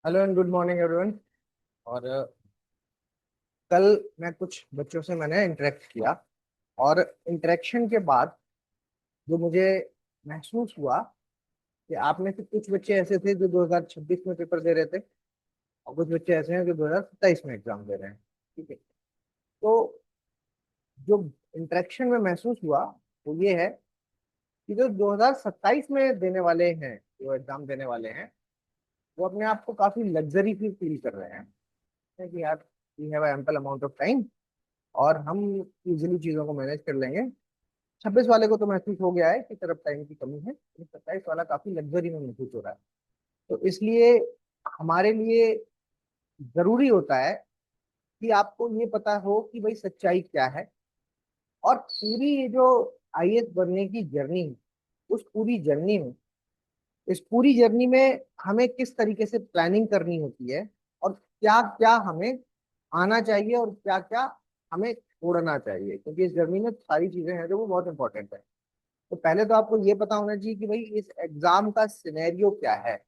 Hello and good morning everyone. और कल मैं कुछ बच्चों से मैंने इंटरेक्ट किया। और इंटरेक्शन के बाद जो मुझे महसूस हुआ कि आप में से कुछ बच्चे ऐसे थे जो 2026 में पेपर दे रहे थे, और कुछ बच्चे ऐसे हैं जो 2027 में एग्जाम दे रहे हैं। ठीक है। तो जो इंटरेक्शन में महसूस हुआ वो ये है कि जो 2027 में देने वाले हैं, जो एग्जाम देने वाले हैं, वो अपने आप को काफी लग्जरी फील कर रहे हैं कि यार we have ample amount of time और हम इजिली चीजों को मैनेज कर लेंगे। 26 वाले को तो महसूस हो गया है कि तरफ टाइम की कमी है, लेकिन 27 वाला काफी लग्जरी में महसूस हो रहा है। तो इसलिए हमारे लिए जरूरी होता है कि आपको ये पता हो कि भाई सच्चाई क्या है। और पूरी ये जो आईएएस बनने की जर्नी, उस पूरी जर्नी में, इस पूरी जर्नी में हमें किस तरीके से प्लानिंग करनी होती है, और क्या क्या हमें आना चाहिए और क्या क्या हमें छोड़ना चाहिए, क्योंकि इस जर्नी में सारी चीजें हैं जो वो बहुत इंपॉर्टेंट है। तो पहले तो आपको ये पता होना चाहिए कि भाई इस एग्जाम का सिनेरियो क्या है।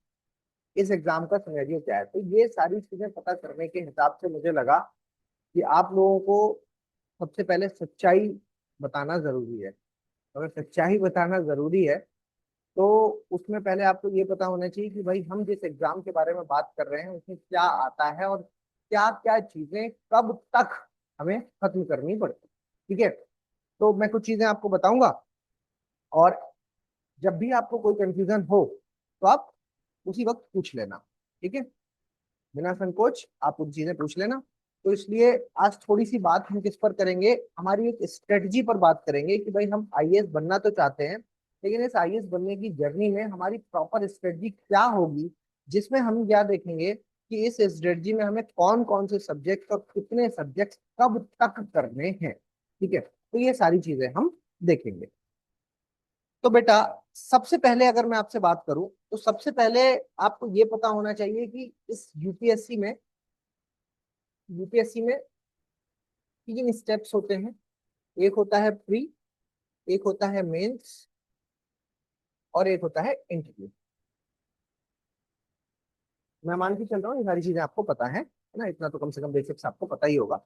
इस एग्जाम का सिनेरियो क्या है, तो ये सारी चीजें पता करने के हिसाब से मुझे लगा कि आप लोगों को सबसे पहले सच्चाई बताना जरूरी है। अगर सच्चाई बताना जरूरी है तो उसमें पहले आपको ये पता होना चाहिए कि भाई हम जिस एग्जाम के बारे में बात कर रहे हैं उसमें क्या आता है, और क्या क्या चीजें कब तक हमें खत्म करनी पड़ती। ठीक है। तो मैं कुछ चीजें आपको बताऊंगा, और जब भी आपको कोई कंफ्यूजन हो तो आप उसी वक्त पूछ लेना। ठीक है। बिना संकोच आप उन चीजें पूछ लेना। तो इसलिए आज थोड़ी सी बात हम किस पर करेंगे, हमारी एक स्ट्रेटजी पर बात करेंगे कि भाई हम आईएएस बनना तो चाहते हैं, लेकिन इस आईएएस बनने की जर्नी में हमारी प्रॉपर स्ट्रेटजी क्या होगी, जिसमें हम क्या देखेंगे कि इस स्ट्रेटजी में हमें कौन कौन से सब्जेक्ट और कितने सब्जेक्ट कब तक करने हैं। ठीक है। तो ये सारी चीजें हम देखेंगे। तो बेटा, सबसे पहले अगर मैं आपसे बात करूं तो सबसे पहले आपको ये पता होना चाहिए कि इस यूपीएससी में तीन स्टेप्स होते हैं। एक होता है प्री, एक होता है मेंस, और एक होता है इंटरव्यू। मैं मान के चल रहा हूँ ये सारी चीजें आपको पता है ना, इतना तो कम से कम बेसिक्स आपको पता ही होगा।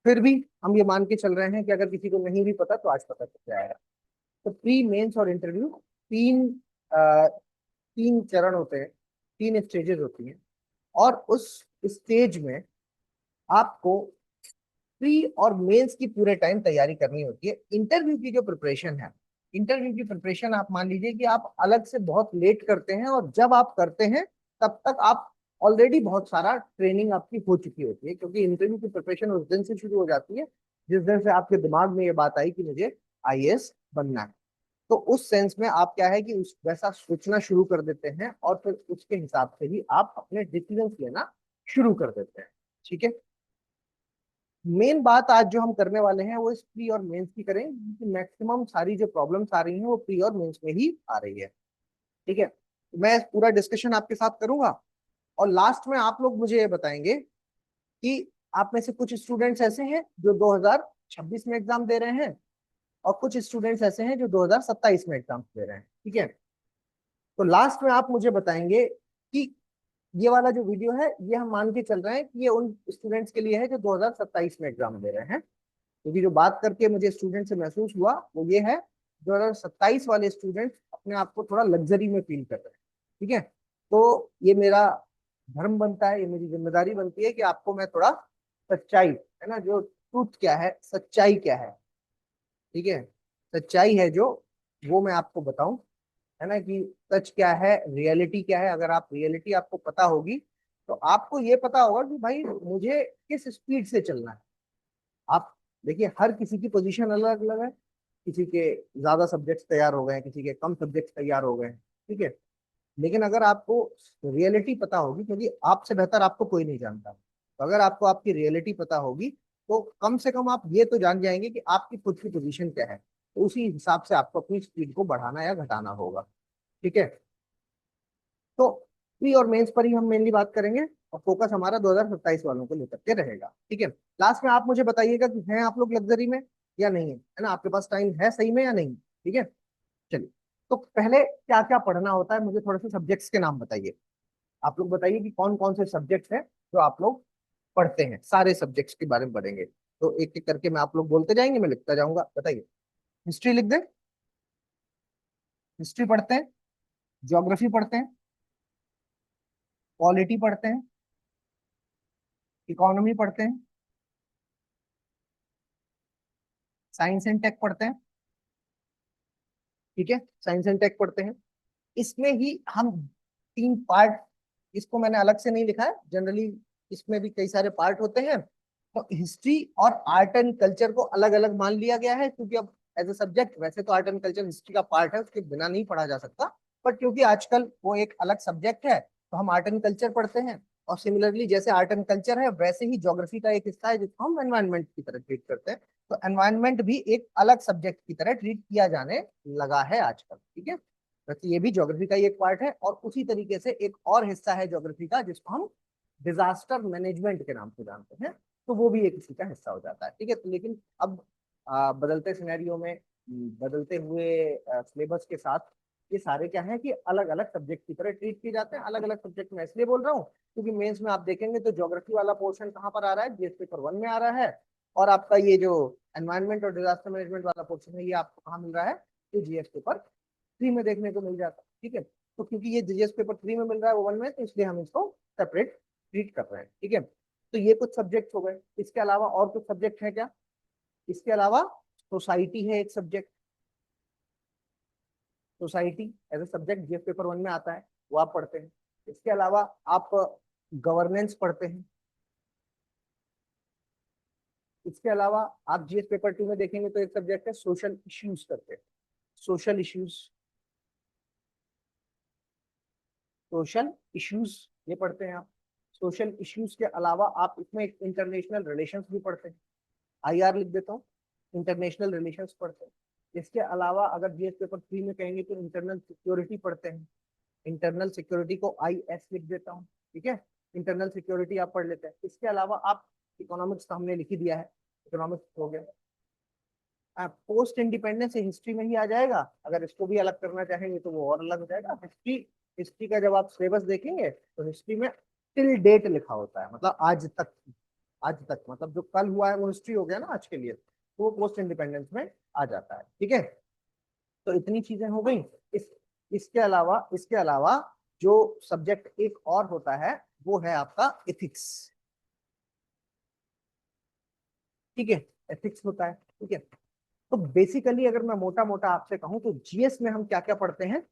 फिर भी हम ये मान के चल रहे हैं कि अगर किसी को नहीं भी पता तो आज पता चल जाएगा। तो प्री, मेंस और इंटरव्यू, तीन तीन चरण होते हैं, तीन स्टेजेस होती हैं। और उस स्टेज में आपको प्री और मेंस की पूरे टाइम तैयारी करनी होती है। इंटरव्यू की जो प्रिपरेशन है, इंटरव्यू की प्रिपरेशन आप मान लीजिए कि आप अलग से बहुत लेट करते हैं, और जब आप करते हैं तब तक आप ऑलरेडी बहुत सारा ट्रेनिंग आपकी हो चुकी होती है, क्योंकि इंटरव्यू की प्रिपरेशन उस दिन से शुरू हो जाती है जिस दिन से आपके दिमाग में ये बात आई कि मुझे आईएएस बनना है। तो उस सेंस में आप क्या है कि उस वैसा सोचना शुरू कर देते हैं, और फिर उसके हिसाब से ही आप अपने डिसीजन लेना शुरू कर देते हैं। ठीक है। मेन बात आज जो हम करने वाले हैं वो इस प्री और मेंस की करेंगे, क्योंकि मैक्सिमम सारी जो प्रॉब्लम्स आ रही हैं वो प्री और मेंस में ही आ रही है। ठीक है। मैं पूरा डिस्कशन आपके साथ करूंगा, और लास्ट में आप लोग मुझे ये बताएंगे कि आप में से कुछ स्टूडेंट्स ऐसे हैं जो 2026 में एग्जाम दे रहे हैं, और कुछ स्टूडेंट्स ऐसे हैं जो 2027 में एग्जाम दे रहे हैं। ठीक है। तो लास्ट में आप मुझे बताएंगे कि ये वाला जो वीडियो है ये हम मान के चल रहे हैं कि ये उन स्टूडेंट्स के लिए है जो 2027 में एग्जाम दे रहे हैं, क्योंकि जो बात करके मुझे स्टूडेंट से महसूस हुआ वो ये है, 2027 वाले स्टूडेंट अपने आप को थोड़ा लग्जरी में फील कर रहे हैं। ठीक है। तो ये मेरा धर्म बनता है, ये मेरी जिम्मेदारी बनती है कि आपको मैं थोड़ा सच्चाई, है ना, जो ट्रूथ क्या है, सच्चाई क्या है, ठीक है, सच्चाई है जो, वो मैं आपको बताऊं, है ना, कि सच क्या है, रियलिटी क्या है। अगर आप रियलिटी आपको पता होगी तो आपको ये पता होगा कि भाई मुझे किस स्पीड से चलना है। आप देखिए, हर किसी की पोजीशन अलग अलग है। किसी के ज्यादा सब्जेक्ट्स तैयार हो गए हैं, किसी के कम सब्जेक्ट्स तैयार हो गए हैं। ठीक है। लेकिन अगर आपको रियलिटी पता होगी, क्योंकि आपसे बेहतर आपको कोई नहीं जानता, तो अगर आपको आपकी रियलिटी पता होगी तो कम से कम आप ये तो जान जाएंगे कि आपकी खुद की पोजीशन क्या है, तो उसी हिसाब से आपको अपनी स्पीड को बढ़ाना या घटाना होगा। ठीक है। तो प्री और मेंस पर ही हम मेनली बात करेंगे, और फोकस हमारा 2027 वालों को लेकर के रहेगा। ठीक है। लास्ट में आप मुझे बताइएगा कि हैं आप लोग लग्जरी में या नहीं है ना, आपके पास टाइम है सही में या नहीं। ठीक है। चलिए, तो पहले क्या क्या पढ़ना होता है, मुझे थोड़े से सब्जेक्ट्स के नाम बताइए। आप लोग बताइए कि कौन कौन से सब्जेक्ट्स हैं जो आप लोग पढ़ते हैं। सारे सब्जेक्ट्स के बारे में पढ़ेंगे, तो एक एक करके मैं आप लोग बोलते जाएंगे, मैं लिखता जाऊंगा। बताइए। हिस्ट्री लिख दें? हिस्ट्री पढ़ते हैं। ज्योग्राफी पढ़ते हैं। पॉलिटी पढ़ते हैं। इकोनॉमी पढ़ते हैं। साइंस एंड टेक पढ़ते हैं। ठीक है, साइंस एंड टेक पढ़ते हैं। इसमें ही हम तीन पार्ट, इसको मैंने अलग से नहीं लिखा है, जनरली इसमें भी कई सारे पार्ट होते हैं। तो हिस्ट्री और आर्ट एंड कल्चर को अलग अलग मान लिया गया है, क्योंकि अब एज ए सब्जेक्ट वैसे तो आर्ट एंड कल्चर हिस्ट्री का पार्ट है, उसके बिना नहीं पढ़ा जा सकता। बट क्योंकि आजकल वो एक अलग सब्जेक्ट है, तो हम आर्ट एंड कल्चर पढ़ते हैं। और सिमिलरली जैसे आर्ट एंड कल्चर है, वैसे ही ज्योग्राफी का एक हिस्सा है जिसको हम एनवायरनमेंट की तरह ट्रीट करते हैं। तो एनवायरनमेंट भी एक अलग सब्जेक्ट की तरह ट्रीट किया जाने लगा है आजकल। ठीक है, वैसे ये भी ज्योग्राफी का ही एक पार्ट है। और उसी तरीके से एक और हिस्सा है ज्योग्राफी का जिसको हम डिजास्टर मैनेजमेंट के नाम से जानते हैं, तो वो भी एक इसी का हिस्सा हो जाता है। ठीक है, तो लेकिन अब बदलते सिनेरियो में, बदलते हुए सिलेबस के साथ, ये सारे क्या है कि अलग अलग सब्जेक्ट की तरह ट्रीट किए जाते हैं। अलग अलग सब्जेक्ट में इसलिए बोल रहा हूँ क्योंकि मेंस में आप देखेंगे तो ज्योग्राफी वाला पोर्शन कहाँ पर आ रहा है, जीएस पेपर 1 में आ रहा है। और आपका ये जो एनवायरमेंट और डिजास्टर मैनेजमेंट वाला पोर्शन है, ये आपको कहाँ मिल रहा है, ये जीएस पेपर 3 में देखने को मिल जाता है। ठीक है, तो क्योंकि ये जीएस पेपर 3 में मिल रहा है वो 1 में, तो इसलिए हम इसको सेपरेट ट्रीट कर रहे हैं। ठीक है, तो ये कुछ सब्जेक्ट हो गए। इसके अलावा और कुछ सब्जेक्ट है क्या? इसके अलावा सोसाइटी है एक subject. Society as a subject GS paper 1 में आता है, वो आप पढ़ते हैं। इसके अलावा आप गवर्नेंस पढ़ते हैं। इसके अलावा आप जीएस पेपर 2 में देखेंगे तो एक सब्जेक्ट है सोशल इश्यूज करते हैं। सोशल इश्यूज, सोशल इश्यूज ये पढ़ते हैं आप। सोशल इश्यूज के अलावा आप इसमें एक इंटरनेशनल रिलेशंस भी पढ़ते हैं। आईआर लिख देता हूँ, इंटरनेशनल रिलेशंस पढ़ते हैं। इसके अलावा अगर जीएस पेपर 3 में कहेंगे तो इंटरनल सिक्योरिटी पढ़ते हैं। इंटरनल सिक्योरिटी को आईएस लिख देता हूँ। ठीक है, इंटरनल सिक्योरिटी आप पढ़ लेते हैं। इसके अलावा आप इकोनॉमिक्स तो हमने लिख ही दिया है, इकोनॉमिक्स हो गया। पोस्ट इंडिपेंडेंस हिस्ट्री में ही आ जाएगा। अगर इसको भी अलग करना चाहेंगे तो वो और अलग हो जाएगा। हिस्ट्री, हिस्ट्री का जब आप सिलेबस देखेंगे तो हिस्ट्री में टिल डेट लिखा होता है, मतलब आज तक। आज तक मतलब जो कल हुआ है वो हिस्ट्री हो गया ना आज के लिए, तो वो पोस्ट इंडिपेंडेंस में आ जाता है। ठीक है, तो इतनी चीजें हो गई। इस इसके अलावा जो सब्जेक्ट एक और होता है वो है आपका एथिक्स। ठीक है, एथिक्स होता है। ठीक है, तो बेसिकली अगर मैं मोटा मोटा आपसे कहूं तो जीएस में हम क्या क्या पढ़ते हैं।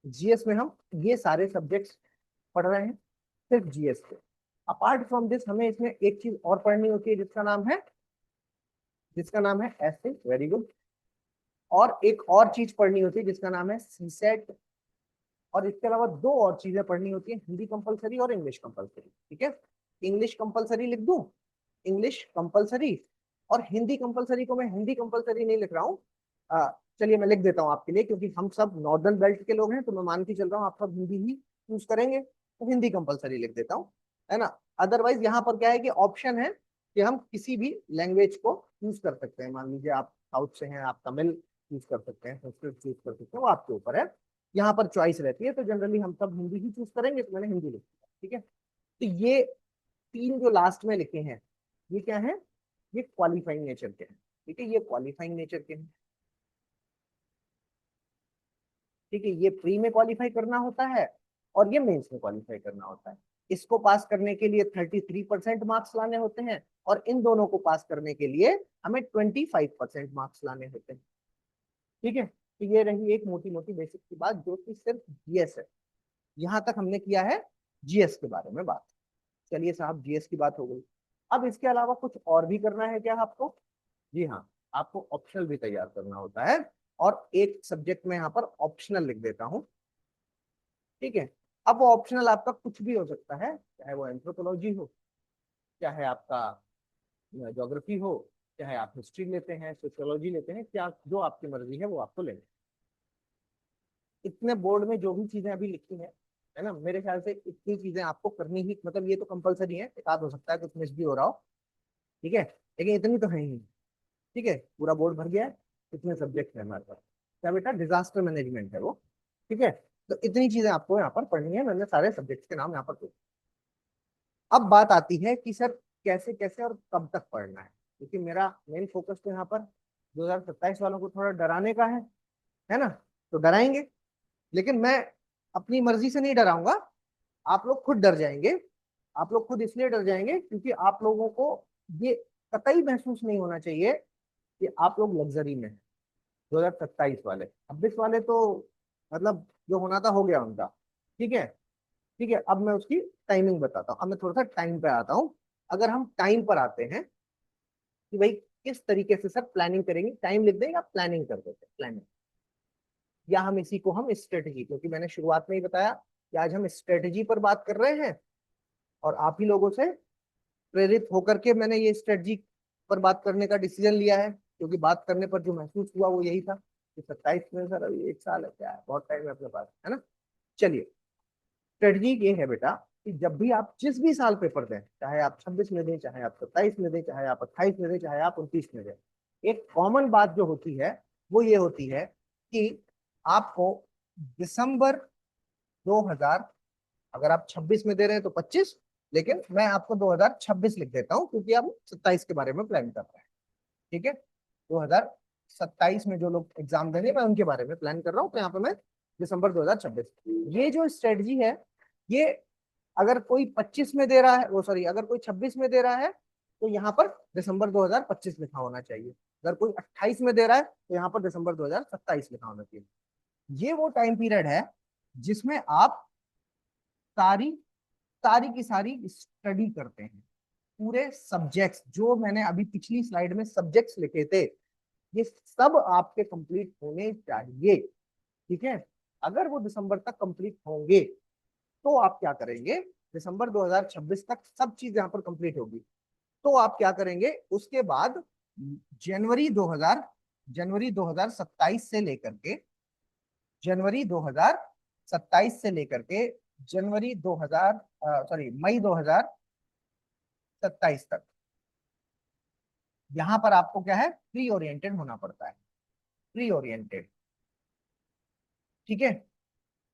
जीएस में हम ये सारे सब्जेक्ट्स पढ़ रहे हैं, सिर्फ जीएस के। अपार्ट फ्रॉम दिस हमें इसमें एक चीज और पढ़नी होती है जिसका नाम है एसे, वेरी गुड। और एक और चीज पढ़नी होती है जिसका नाम है सीसेट। और इसके अलावा दो और चीजें पढ़नी होती है, हिंदी कंपलसरी और इंग्लिश कंपलसरी। ठीक है, इंग्लिश कंपलसरी लिख दूं, इंग्लिश कंपलसरी। और हिंदी कंपलसरी को मैं हिंदी कंपलसरी नहीं लिख रहा हूँ, चलिए मैं लिख देता हूँ आपके लिए, क्योंकि हम सब नॉर्दर्न बेल्ट के लोग हैं तो मैं मान के चल रहा हूँ आप सब हिंदी ही चूज करेंगे, तो हिंदी कंपलसरी लिख देता हूँ, है ना। अदरवाइज यहाँ पर क्या है कि ऑप्शन है कि हम किसी भी लैंग्वेज को चूज कर सकते हैं। मान लीजिए आप साउथ से हैं, आप तमिल चूज कर सकते हैं, संस्कृत चूज कर सकते हैं, वो आपके ऊपर है। यहाँ पर चॉइस रहती है, तो जनरली हम सब हिंदी ही चूज करेंगे, तो मैंने हिंदी लिख दिया। ठीक है, तो ये तीन जो लास्ट में लिखे हैं, ये क्या है, ये क्वालिफाइंग नेचर के हैं। ठीक है, ये क्वालिफाइंग नेचर के हैं। ठीक है, ये प्री में क्वालिफाई करना होता है और ये मेंस में क्वालिफाई करना होता है। इसको पास करने के लिए 33% मार्क्स लाने होते हैं, और इन दोनों को पास करने के लिए हमें 25% मार्क्स लाने होते हैं। ठीक है, तो ये रही एक मोटी मोटी बेसिक की बात, जो कि सिर्फ जीएस है। यहाँ तक हमने किया है जीएस के बारे में बात। चलिए साहब, जीएस की बात हो गई। अब इसके अलावा कुछ और भी करना है क्या आपको? जी हाँ, आपको ऑप्शनल भी तैयार करना होता है। और एक सब्जेक्ट में यहाँ पर ऑप्शनल लिख देता हूँ। ठीक है, अब वो ऑप्शनल आपका कुछ भी हो सकता है, चाहे वो एंथ्रोपोलॉजी हो, चाहे आपका ज्योग्राफी हो, चाहे आप हिस्ट्री लेते हैं, सोशियोलॉजी लेते हैं, क्या जो आपकी मर्जी है वो आपको लेना है। इतने बोर्ड में जो भी चीजें अभी लिखी हैं, है ना, मेरे ख्याल से इतनी चीजें आपको करनी ही, मतलब ये तो कंपलसरी है, एक आध हो सकता है कुछ मिस भी हो रहा हो। ठीक है, लेकिन इतनी तो है ही। ठीक है, पूरा बोर्ड भर गया है। कितने सब्जेक्ट है हमारे पास? क्या बेटा, डिजास्टर मैनेजमेंट है वो। ठीक है, तो इतनी चीजें आपको यहाँ पर पढ़नी है, मैंने सारे सब्जेक्ट्स के नाम यहाँ पर दिए। अब बात आती है कि सर कैसे कैसे और कब तक पढ़ना है, क्योंकि मेरा मेन फोकस तो यहाँ पर 2027 वालों को थोड़ा डराने का है ना। तो डराएंगे, लेकिन मैं अपनी मर्जी से नहीं डराऊंगा, आप लोग खुद डर जाएंगे। आप लोग खुद इसलिए डर जाएंगे क्योंकि आप लोगों को ये कतई महसूस नहीं होना चाहिए कि आप लोग लग्जरी में हैं। 2027 वाले, 26 वाले तो मतलब जो होना था हो गया उनका। ठीक है, ठीक है। अब मैं उसकी टाइमिंग बताता हूँ, अब मैं थोड़ा सा टाइम पे आता हूँ। अगर हम टाइम पर आते हैं कि भाई किस तरीके से सर प्लानिंग करेंगे, टाइम लिख देंगे, आप प्लानिंग कर देते प्लानिंग, या हम इसी को हम स्ट्रेटजी, क्योंकि मैंने शुरुआत में ही बताया कि आज हम स्ट्रेटजी पर बात कर रहे हैं, और आप ही लोगों से प्रेरित होकर के मैंने ये स्ट्रेटजी पर बात करने का डिसीजन लिया है, क्योंकि बात करने पर जो महसूस हुआ वो यही था कि 27 में सर अभी 1 साल है, क्या है, बहुत टाइम है अपने पास, है ना। चलिए, स्ट्रेटजी ये है बेटा कि जब भी आप जिस भी साल पेपर दें, चाहे आप 26 में दें, चाहे आप 27 में दें, चाहे आप 28 में दें, चाहे आप 29 में दें, एक कॉमन बात जो होती है वो ये होती है कि आपको दिसंबर 2000, अगर आप 26 में दे रहे हैं तो 25, लेकिन मैं आपको 2026 लिख देता हूँ क्योंकि आप 27 के बारे में प्लान कर रहे हैं। ठीक है, 2027 में जो लोग एग्जाम देंगे मैं उनके बारे में प्लान कर रहा हूँ, तो यहाँ पे मैं दिसंबर 2026, ये जो स्ट्रेटजी है, ये अगर कोई 25 में दे रहा है, वो सॉरी, अगर कोई 26 में दे रहा है तो यहाँ पर दिसंबर 2025 लिखा होना चाहिए। अगर कोई 28 में दे रहा है तो यहाँ पर दिसंबर 2027 लिखा होना चाहिए। ये वो टाइम पीरियड है जिसमें आप सारी सारी की सारी स्टडी करते हैं, पूरे सब्जेक्ट्स जो मैंने अभी पिछली स्लाइड में सब्जेक्ट्स लिखे थे, ये सब आपके कंप्लीट होने चाहिए। ठीक है, अगर वो दिसंबर तक कंप्लीट होंगे तो आप क्या करेंगे, दिसंबर 2026 तक सब चीज यहाँ पर कंप्लीट होगी, तो आप क्या करेंगे उसके बाद, जनवरी 2000 जनवरी 2027 से लेकर के जनवरी 2027 से लेकर के जनवरी 2000 सॉरी मई 2027 तक, यहां पर आपको क्या है, प्री ओरिएंटेड होना पड़ता है, प्री ओरिएंटेड। ठीक है,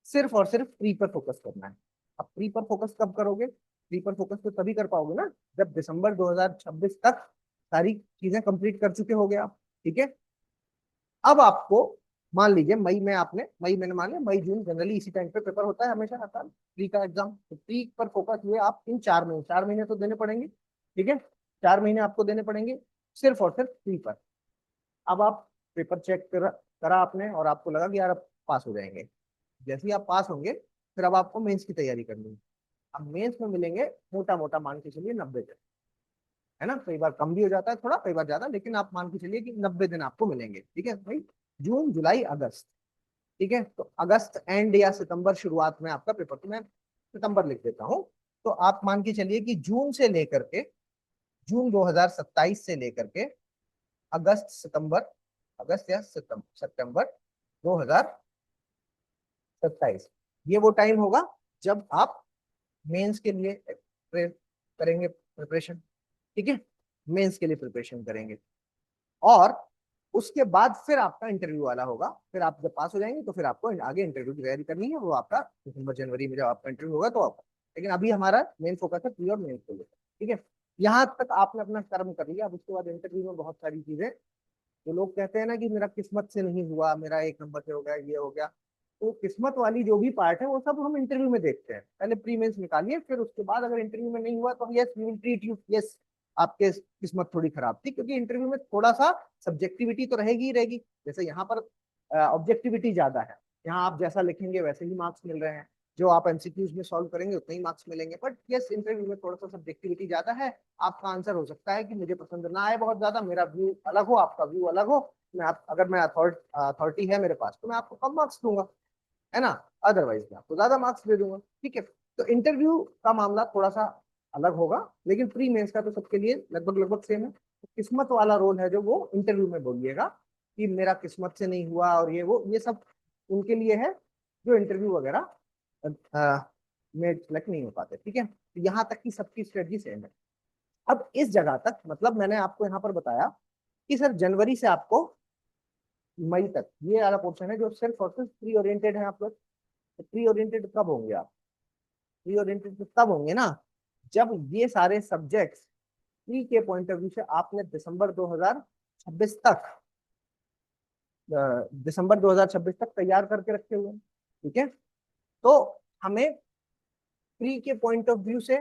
सिर्फ और सिर्फ प्री पर फोकस करना है। अब प्री पर फोकस कब करोगे, प्री पर फोकस तो तभी कर पाओगे ना जब दिसंबर 2026 तक सारी चीजें कंप्लीट कर चुके होगे आप। ठीक है, अब आपको मान लीजिए मई में आपने, मई मैंने मान लिया, मई जून जनरली इसी टाइम पे पेपर होता है हमेशा, हर साल प्री का एग्जाम, तो प्री पर फोकस हुए आप इन 4 महीने, 4 महीने तो देने पड़ेंगे। ठीक है, 4 महीने आपको देने पड़ेंगे सिर्फ और सिर्फ प्री पर। अब आप पेपर चेक करा आपने और आपको लगा कि यार अब पास हो जाएंगे, जैसे ही आप पास होंगे फिर अब आपको मेंस की तैयारी करनी है। अब मेंस में मिलेंगे मोटा मोटा मान के चलिए 90 दिन, है ना, कई बार कम भी हो जाता है थोड़ा, कई बार ज्यादा, लेकिन आप मान के चलिए कि 90 दिन आपको मिलेंगे। ठीक है भाई, जून जुलाई अगस्त, ठीक है, तो अगस्त एंड या सितंबर शुरुआत में आपका पेपर, तो मैं सितंबर लिख देता हूँ। तो आप मान के चलिए कि जून से लेकर के, जून 2027 से लेकर के अगस्त सितंबर, अगस्त या सितंबर 2027, ये वो टाइम होगा जब आप मेंस के लिए करेंगे प्रिपरेशन। ठीक है, मेंस के लिए प्रिपरेशन करेंगे, और उसके बाद फिर आपका इंटरव्यू वाला होगा, फिर आप जब पास हो जाएंगे तो फिर आपको आगे इंटरव्यू की तैयारी करनी है, वो आपका दिसंबर जनवरी में जब आपका इंटरव्यू होगा तो आपका, लेकिन अभी हमारा मेन फोकस है प्री और मेंस को लेकर। ठीक है, यहाँ तक आपने अपना कर्म कर लिया। अब उसके बाद इंटरव्यू में बहुत सारी चीजें, जो लोग कहते हैं ना कि मेरा किस्मत से नहीं हुआ, मेरा 1 नंबर से हो गया, ये हो गया, तो किस्मत वाली जो भी पार्ट है वो सब हम इंटरव्यू में देखते हैं। पहले प्री मेंस निकालिए, फिर उसके बाद अगर इंटरव्यू में नहीं हुआ तो yes we will treat you, yes आपके किस्मत थोड़ी खराब थी, क्योंकि इंटरव्यू में थोड़ा सा सब्जेक्टिविटी तो रहेगी ही रहेगी। जैसे यहाँ पर ऑब्जेक्टिविटी ज्यादा है, यहाँ आप जैसा लिखेंगे वैसे ही मार्क्स मिल रहे हैं, जो आप एमसीक्यूज में सॉल्व करेंगे उतने ही मार्क्स मिलेंगे, बट यस इंटरव्यू में थोड़ा सा सब्जेक्टिविटी ज्यादा है। आपका आंसर हो सकता है कि मुझे पसंद ना आए बहुत ज्यादा, मेरा व्यू अलग हो, आपका व्यू अलग हो, मैं आप अगर मैं अथॉरिटी है मेरे पास तो मैं आपको कम मार्क्स दूंगा, है ना, अदरवाइज मैं आपको ज्यादा मार्क्स दे दूंगा। ठीक है, तो इंटरव्यू का मामला थोड़ा सा अलग होगा, लेकिन प्री मेंस का तो सबके लिए लगभग लगभग सेम है। तो किस्मत वाला रोल है जो वो इंटरव्यू में बोलिएगा कि मेरा किस्मत से नहीं हुआ और ये वो, ये सब उनके लिए है जो इंटरव्यू वगैरह में सिलेक्ट नहीं हो पाते। ठीक है, तो यहाँ तक की सबकी स्ट्रेटजी सेम है। अब इस जगह तक मतलब मैंने आपको यहाँ पर बताया कि सर जनवरी से आपको मई तक ये वाला पोर्शन है जो सिर्फ और सिर्फ प्री ओरिएंटेड है आप लोग। तो प्री ओरिएंटेड कब होंगे आप? प्री ओरिएंटेड तो तब होंगे ना जब ये सारे सब्जेक्ट्स प्री के पॉइंट ऑफ व्यू से आपने दिसंबर 2026 तक, दिसंबर 2026 तक तैयार करके रखे हुए हैं। ठीक है, तो हमें प्री के पॉइंट ऑफ व्यू से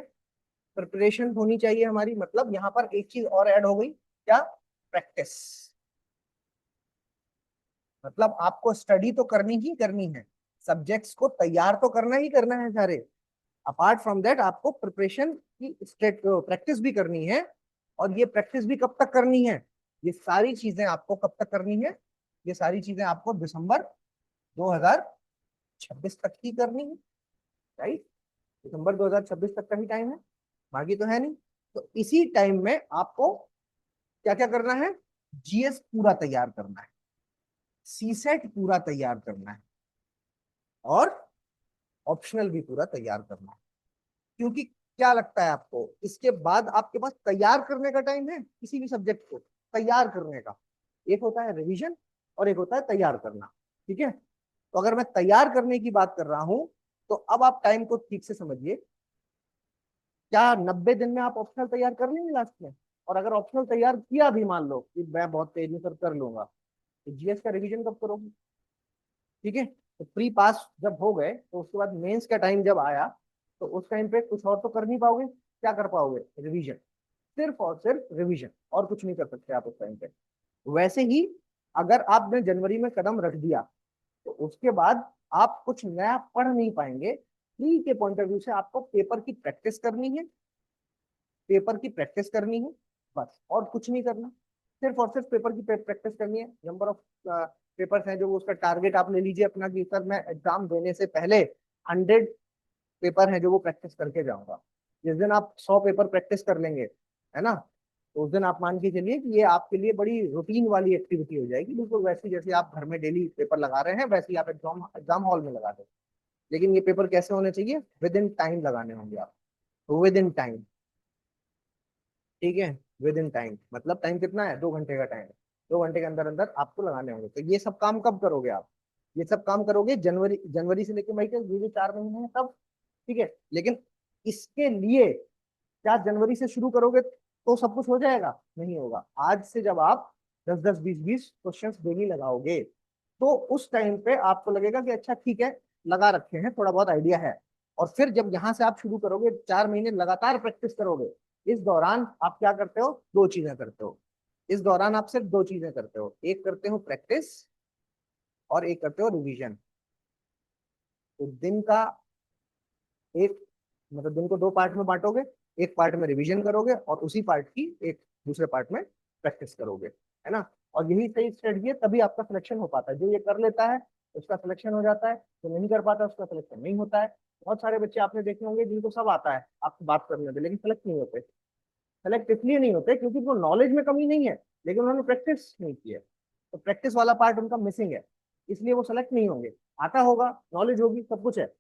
प्रिपरेशन होनी चाहिए हमारी। मतलब यहाँ पर एक चीज और ऐड हो गई, क्या? प्रैक्टिस। मतलब आपको स्टडी तो करनी ही करनी है, सब्जेक्ट्स को तैयार तो करना ही करना है सारे। अपार्ट फ्रॉम दैट आपको प्रिपरेशन की स्टेट प्रैक्टिस भी करनी है। और ये प्रैक्टिस भी कब तक करनी है? ये सारी चीजें आपको कब तक करनी है? ये सारी चीजें आपको दिसंबर 2026 तक ही करनी है, राइट? दिसंबर 2026 तक का ही टाइम है, बाकी तो है नहीं। तो इसी टाइम में आपको क्या क्या करना है? जीएस पूरा तैयार करना है, सीसेट पूरा तैयार करना है, और ऑप्शनल भी पूरा तैयार करना है। क्योंकि क्या लगता है आपको, इसके बाद आपके पास तैयार करने का टाइम है किसी भी सब्जेक्ट को तैयार करने का? एक होता है रिवीजन और एक होता है तैयार करना। ठीक है, तो अगर मैं तैयार करने की बात कर रहा हूं, तो अब आप टाइम को ठीक से समझिए। क्या 90 दिन में आप ऑप्शनल तैयार कर लेंगे लास्ट में? और अगर ऑप्शनल तैयार किया भी, मान लो कि मैं बहुत तेजी से कर लूंगा, तो जीएस का रिवीजन कब करोगे? ठीक है, तो प्री पास जब हो गए तो उसके बाद मेंस का टाइम जब आया, तो उस टाइम पे कुछ और तो कर नहीं पाओगे। क्या कर पाओगे? रिवीजन, सिर्फ और सिर्फ रिवीजन, और कुछ नहीं कर सकते आप उस टाइम पे। वैसे ही अगर आपने जनवरी में कदम रख दिया, तो उसके बाद आप कुछ नया पढ़ नहीं पाएंगे। प्री के पॉइंट ऑफ व्यू से आपको पेपर की प्रैक्टिस करनी है, पेपर की प्रैक्टिस करनी है, बस और कुछ नहीं करना। सिर्फ और सिर्फ पेपर की प्रैक्टिस करनी है। नंबर ऑफ पेपर्स हैं जो वो, उसका टारगेट आप ले लीजिए अपना कि सर मैं एग्जाम देने से पहले 100 पेपर हैं जो वो प्रैक्टिस करके जाऊंगा। जिस दिन आप 100 पेपर प्रैक्टिस कर लेंगे, है ना, तो उस दिन आप मान के चलिए कि ये आपके लिए बड़ी रूटीन वाली एक्टिविटी हो जाएगी, बिल्कुल वैसी जैसे आप घर में डेली पेपर लगा रहे हैं, वैसे ही आप एग्जाम एग्जाम हॉल में लगा दें। लेकिन ये पेपर कैसे होने चाहिए? विद इन टाइम लगाने होंगे आप, विद इन टाइम। ठीक है, विद इन टाइम मतलब टाइम कितना है? 2 घंटे का टाइम है। 2 घंटे के अंदर अंदर आपको लगाने होंगे। तो ये सब काम कब करोगे आप? ये सब काम करोगे जनवरी, जनवरी से लेकर मई के ये जो 4 महीने हैं तब। ठीक है, लेकिन इसके लिए क्या जनवरी से शुरू करोगे तो सब कुछ हो जाएगा? नहीं होगा। आज से जब आप 10 10 20 20 क्वेश्चंस डेली लगाओगे, तो उस टाइम पे आपको लगेगा कि अच्छा ठीक है, लगा रखे हैं, थोड़ा बहुत आइडिया है। और फिर जब यहाँ से आप शुरू करोगे, 4 महीने लगातार प्रैक्टिस करोगे। इस दौरान आप क्या करते हो? 2 चीजें करते हो। इस दौरान आप सिर्फ 2 चीजें करते हो, एक करते हो प्रैक्टिस और एक करते हो रिवीजन। तो दिन का एक, मतलब दिन को 2 पार्ट में बांटोगे। एक पार्ट में रिवीजन करोगे और उसी पार्ट की एक दूसरे पार्ट में प्रैक्टिस करोगे, है ना। और यही सही स्ट्रेटजी है, तभी आपका सिलेक्शन हो पाता है। जो ये कर लेता है उसका सिलेक्शन हो जाता है, जो नहीं कर पाता उसका सिलेक्शन नहीं होता है। बहुत सारे बच्चे आपने देखे होंगे जिनको सब आता है आपसे बात करने में, लेकिन सेलेक्ट नहीं होते। सेलेक्ट इसलिए नहीं होते क्योंकि उनको नॉलेज में कमी नहीं है, लेकिन उन्होंने प्रैक्टिस नहीं की है। तो प्रैक्टिस वाला पार्ट उनका मिसिंग है, इसलिए वो सेलेक्ट नहीं होंगे। आता होगा, नॉलेज होगी, सब कुछ है,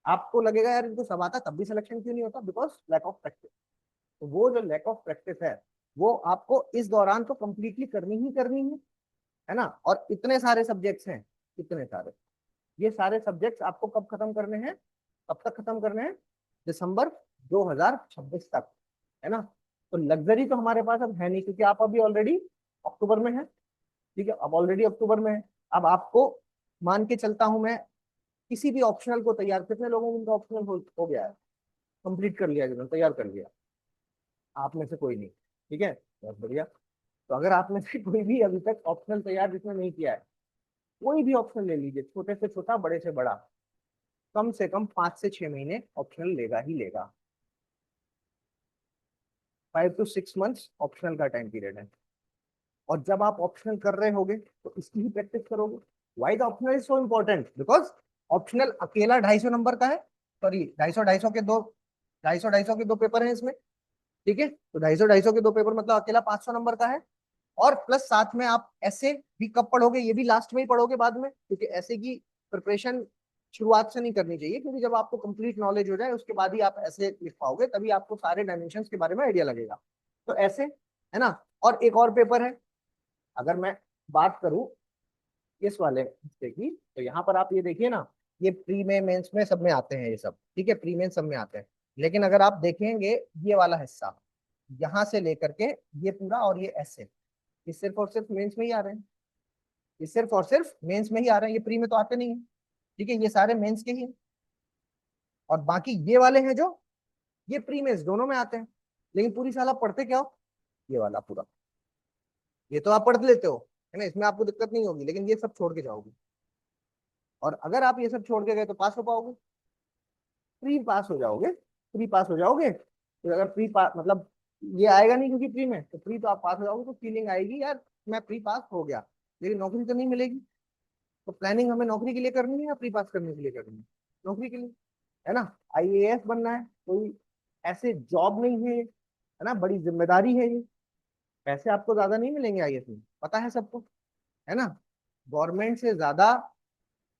आपको लगेगा यार इनको सब आता, तब भी सिलेक्शन क्यों नहीं होता? Because lack of practice. तो वो जो लैक ऑफ प्रैक्टिस है, वो आपको इस दौरान तो कंप्लीटली करनी ही करनी है ना। और इतने सारे सब्जेक्ट्स हैं, इतने सारे, ये सारे सब्जेक्ट्स आपको कब खत्म करने हैं? कब तक खत्म करने हैं? दिसंबर 2026 तक, है ना। तो लग्जरी तो हमारे पास अब है नहीं, क्योंकि आप अभी ऑलरेडी अक्टूबर में है। ठीक है, अब ऑलरेडी अक्टूबर में है। अब आपको मान के चलता हूं मैं, किसी भी ऑप्शनल को तैयार, कितने लोगों को उनका ऑप्शनल हो गया है, कंप्लीट कर लिया, जिन्होंने तैयार कर लिया? आप में से कोई नहीं? ठीक है, बहुत बढ़िया। तो अगर आप में से कोई भी अभी तक ऑप्शनल तैयार जिसने नहीं किया है, कोई भी ऑप्शनल ले लीजिए, छोटे से छोटा बड़े से बड़ा, कम से कम 5 से 6 महीने ऑप्शनल लेगा ही लेगा। 5 to 6 months ऑप्शनल का टाइम पीरियड है। और जब आप ऑप्शनल कर रहे होगे तो इसकी ही प्रैक्टिस करोगे। Why the optional is so important? Because optional अकेला 250 नंबर का है। सॉरी, 250 250 के दो पेपर हैं इसमें। ठीक है, तो 250 250 के 2 पेपर मतलब अकेला 500 नंबर का है। और प्लस साथ में आप ऐसे भी कब पढ़ोगे? ये भी लास्ट में ही पढ़ोगे बाद में, क्योंकि ऐसे की प्रिपरेशन शुरुआत से नहीं करनी चाहिए, क्योंकि जब आपको कंप्लीट नॉलेज हो जाए उसके बाद ही आप ऐसे लिख पाओगे, तभी आपको सारे डायमेंशन के बारे में आइडिया लगेगा। तो ऐसे, है ना। और एक और पेपर है, अगर मैं बात करूं इस वाले हिस्से की, तो यहाँ पर आप ये देखिए ना, ये प्री में, मेंस में, सब में आते हैं ये सब, ठीक है, प्री मेंस सब में आते हैं। लेकिन अगर आप देखेंगे ये वाला हिस्सा, यहाँ से लेकर के ये पूरा और ये ऐसे, ये सिर्फ और सिर्फ मेंस में ही आ रहे हैं, ये सिर्फ और सिर्फ मेंस में ही आ रहे हैं, ये प्री में तो आते नहीं है, ठीक है, ये सारे मेंस के ही हैं। और बाकी ये वाले हैं जो, ये प्री मेंस दोनों में आते हैं। लेकिन पूरी साल आप पढ़ते क्या हो, ये वाला पूरा, ये तो आप पढ़ लेते हो, है ना, इसमें आपको दिक्कत नहीं होगी, लेकिन ये सब छोड़ के जाओगे। और अगर आप ये सब छोड़ के गए तो पास हो पाओगे, प्री पास हो जाओगे, प्री पास हो जाओगे। तो अगर प्री पास मतलब ये आएगा नहीं क्योंकि प्री में, तो प्री तो आप पास हो जाओगे, तो फीलिंग आएगी यार मैं प्री पास हो गया, लेकिन नौकरी तो नहीं मिलेगी। तो प्लानिंग हमें नौकरी के लिए करनी है या प्री पास करने के लिए करनी है, नौकरी के लिए, है ना। आईएएस बनना है, कोई ऐसे जॉब नहीं है ना, बड़ी जिम्मेदारी है ये। पैसे आपको ज्यादा नहीं मिलेंगे आईएएस में, पता है सबको, है ना। गवर्नमेंट से ज्यादा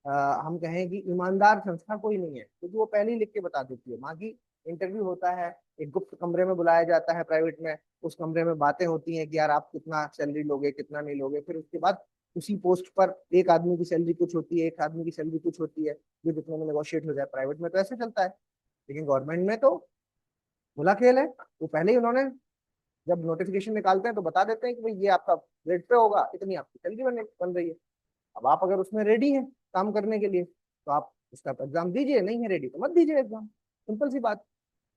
अ, हम कहें कि ईमानदार संस्था कोई नहीं है, क्योंकि वो पहले ही लिख के बता देती है। वहाँ की इंटरव्यू होता है, एक गुप्त कमरे में बुलाया जाता है प्राइवेट में, उस कमरे में बातें होती हैं कि यार आप कितना सैलरी लोगे, कितना नहीं लोगे। फिर उसके बाद उसी पोस्ट पर एक आदमी की सैलरी कुछ होती है, एक आदमी की सैलरी कुछ होती है, जो जितने में नेगोशिएट हो जाए। प्राइवेट में तो ऐसे चलता है, लेकिन गवर्नमेंट में तो खुला खेल है। वो पहले ही उन्होंने जब नोटिफिकेशन निकालते हैं तो बता देते हैं कि भाई ये आपका रेट पे होगा, इतनी आपकी सैलरी बन रही है। अब आप अगर उसमें रेडी हैं काम करने के लिए, तो आप उसका एग्जाम दीजिए, नहीं है रेडी तो मत दीजिए एग्जाम, सिंपल सी बात,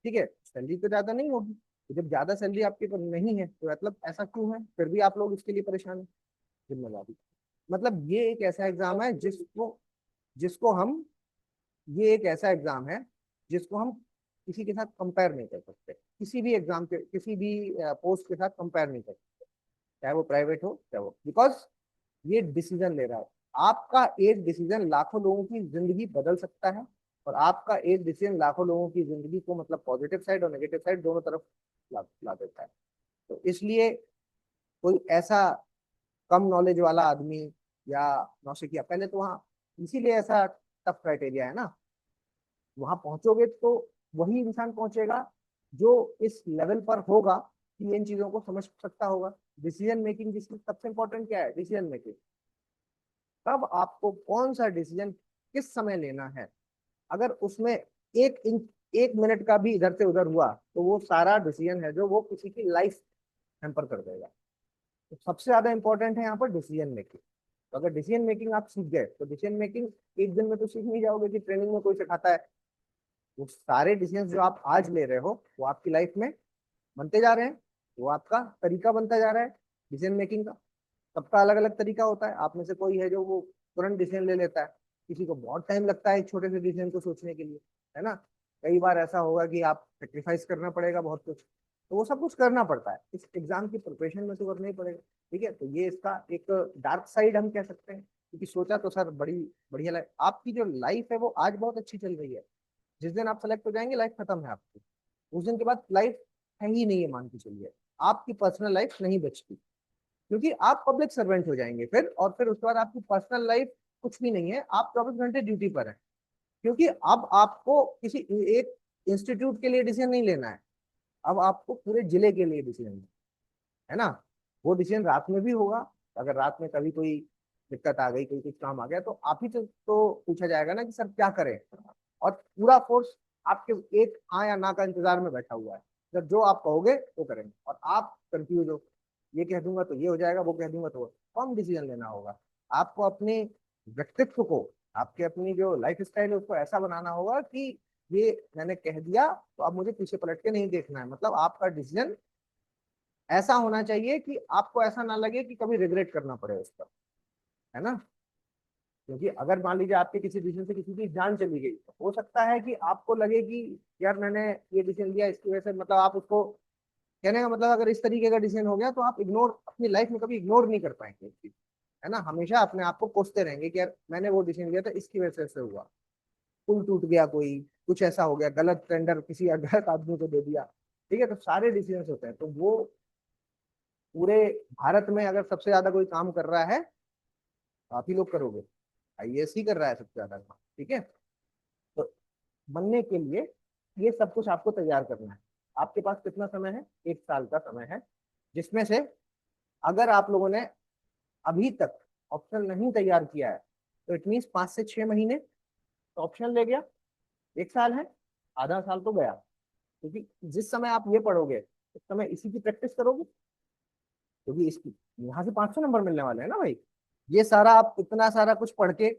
ठीक है। सैलरी तो ज्यादा नहीं होगी, तो जब ज्यादा सैलरी आपके पास नहीं है तो मतलब ऐसा क्यों है, फिर भी आप लोग इसके लिए परेशान हैं। जिम्मेदारी, मतलब ये एक ऐसा एग्जाम है जिसको जिसको हम ये एक ऐसा एग्जाम है जिसको हम किसी के साथ कंपेयर नहीं कर सकते, किसी भी एग्जाम के किसी भी पोस्ट के साथ कंपेयर नहीं कर सकते, चाहे वो प्राइवेट हो चाहे वो, बिकॉज ये डिसीजन ले रहा है। आपका एक डिसीजन लाखों लोगों की जिंदगी बदल सकता है, और आपका एक डिसीजन लाखों लोगों की जिंदगी को मतलब पॉजिटिव साइड और नेगेटिव साइड दोनों तरफ ला देता है। तो इसलिए कोई ऐसा कम नॉलेज वाला आदमी या नौसिखिया, पहले तो वहाँ इसीलिए ऐसा टफ क्राइटेरिया है ना। वहां पहुंचोगे तो वही इंसान पहुंचेगा जो इस लेवल पर होगा कि इन चीजों को समझ सकता होगा। डिसीजन मेकिंग, जिसमें सबसे इंपॉर्टेंट क्या है, डिसीजन मेकिंग। तब आपको कौन सा डिसीजन किस समय लेना है, अगर उसमें एक मिनट का भी इधर से उधर हुआ तो वो सारा डिसीजन है जो वो किसी की लाइफ हैम्पर कर देगा। तो सबसे ज्यादा इंपॉर्टेंट है यहाँ पर डिसीजन मेकिंग। तो अगर डिसीजन मेकिंग आप सीख गए, तो डिसीजन मेकिंग एक दिन में तो सीख नहीं जाओगे कि ट्रेनिंग में कोई सिखाता है। वो सारे डिसीजन जो आप आज ले रहे हो वो आपकी लाइफ में बनते जा रहे हैं, वो आपका तरीका बनता जा रहा है डिसीजन मेकिंग का। सबका अलग अलग तरीका होता है। आप में से कोई है जो वो तुरंत डिसीजन ले लेता है, किसी को बहुत टाइम लगता है एक छोटे से डिसीजन को सोचने के लिए, है ना। कई बार ऐसा होगा कि आप सेक्रीफाइस करना पड़ेगा बहुत कुछ, तो वो सब कुछ करना पड़ता है इस एग्जाम की प्रिपरेशन में, तो करना ही पड़ेगा, ठीक है। तो ये इसका एक डार्क साइड हम कह सकते हैं, क्योंकि सोचा तो सर बड़ी बढ़िया लाइफ, आपकी जो लाइफ है वो आज बहुत अच्छी चल रही है। जिस दिन आप सेलेक्ट हो जाएंगे लाइफ खत्म है आपकी, उस दिन के बाद लाइफ है ही नहीं है, मान के चलिए। आपकी पर्सनल लाइफ नहीं बचती, क्योंकि आप पब्लिक सर्वेंट हो जाएंगे फिर, और फिर उसके बाद आपकी पर्सनल लाइफ कुछ भी नहीं है, आप 24 घंटे ड्यूटी पर है। क्योंकि अब आपको किसी एक इंस्टीट्यूट के लिए डिसीजन नहीं लेना है, अब आपको पूरे जिले के लिए डिसीजन है ना। वो डिसीजन रात में भी होगा, अगर रात में कभी कोई दिक्कत आ गई, कोई कुछ काम आ गया, तो आप ही तो पूछा जाएगा ना कि सर क्या करें। और पूरा फोर्स आपके एक हाँ या ना का इंतजार में बैठा हुआ है, जब जो आप कहोगे वो करेंगे, और आप कंफ्यूज हो, ये कह दूंगा तो ये हो जाएगा, वो कह दूंगा तो कौन डिसीजन लेना होगा। आपको अपने व्यक्तित्व को, आपके अपनी जो लाइफ स्टाइल है उसको ऐसा बनाना होगा कि ये मैंने कह दिया तो अब मुझे पीछे पलट के नहीं देखना है। मतलब आपका डिसीजन ऐसा होना चाहिए कि आपको ऐसा ना लगे कि कभी रिग्रेट करना पड़े उस पर, है ना। क्योंकि अगर मान लीजिए आपके किसी डिसीजन से किसी की जान चली गई, तो हो सकता है कि आपको लगे कि यार मैंने ये डिसीजन लिया इसकी वजह से, मतलब आप उसको, कहने का मतलब अगर इस तरीके का डिसीजन हो गया तो आप इग्नोर अपनी लाइफ में कभी इग्नोर नहीं कर पाएंगे इस चीज, है ना। हमेशा अपने आप को कोसते रहेंगे कि यार मैंने वो डिसीजन लिया था इसकी वजह से हुआ, पुल टूट गया, कोई कुछ ऐसा हो गया, गलत टेंडर किसी गलत आदमी को दे दिया, ठीक है। तो सारे डिसीजन होते हैं, तो वो पूरे भारत में अगर सबसे ज्यादा कोई काम कर रहा है तो आप ही लोग करोगे। आईएएस ही कर रहा है सबसे ज्यादा काम, ठीक है। तो बनने के लिए ये सब कुछ आपको तैयार करना है। आपके पास कितना समय है, 1 साल का समय है, जिसमें से अगर आप लोगों ने अभी तक ऑप्शन नहीं तैयार किया है तो इट मीन 5 से 6 महीने, तो ऑप्शन ले गया, 1 साल है, आधा साल तो गया, क्योंकि जिस समय आप ये पढ़ोगे उस समय इसी की प्रैक्टिस करोगे, क्योंकि इसकी यहाँ से 500 नंबर मिलने वाले हैं ना भाई। ये सारा आप इतना सारा कुछ पढ़ के,